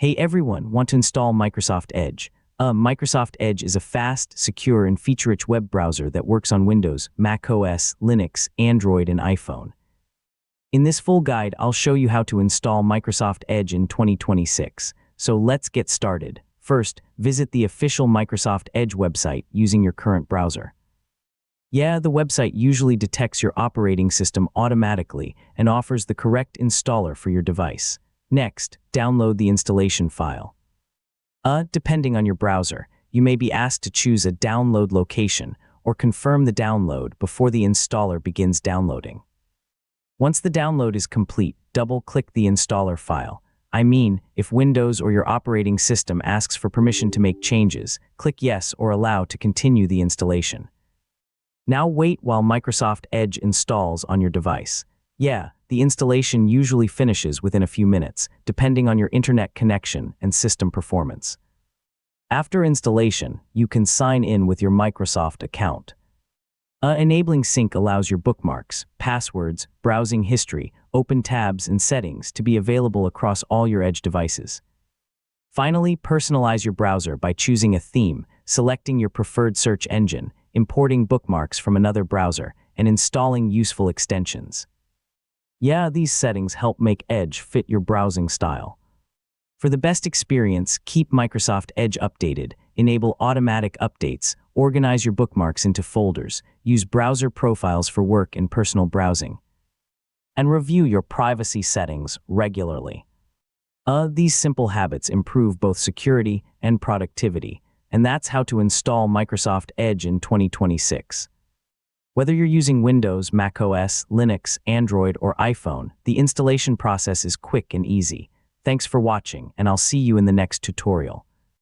Hey everyone, want to install Microsoft Edge? Microsoft Edge is a fast, secure, and feature-rich web browser that works on Windows, Mac OS, Linux, Android, and iPhone. In this full guide, I'll show you how to install Microsoft Edge in 2026. So let's get started. First, visit the official Microsoft Edge website using your current browser. Yeah, the website usually detects your operating system automatically and offers the correct installer for your device. Next, download the installation file. Depending on your browser, you may be asked to choose a download location or confirm the download before the installer begins downloading. Once the download is complete, double-click the installer file. If Windows or your operating system asks for permission to make changes, click Yes or Allow to continue the installation. Now wait while Microsoft Edge installs on your device. Yeah, the installation usually finishes within a few minutes, depending on your internet connection and system performance. After installation, you can sign in with your Microsoft account. Enabling sync allows your bookmarks, passwords, browsing history, open tabs, and settings to be available across all your Edge devices. Finally, personalize your browser by choosing a theme, selecting your preferred search engine, importing bookmarks from another browser, and installing useful extensions. Yeah, these settings help make Edge fit your browsing style. For the best experience, keep Microsoft Edge updated, enable automatic updates, organize your bookmarks into folders, use browser profiles for work and personal browsing, and review your privacy settings regularly. These simple habits improve both security and productivity, and that's how to install Microsoft Edge in 2026. Whether you're using Windows, Mac OS, Linux, Android, or iPhone, the installation process is quick and easy. Thanks for watching, and I'll see you in the next tutorial.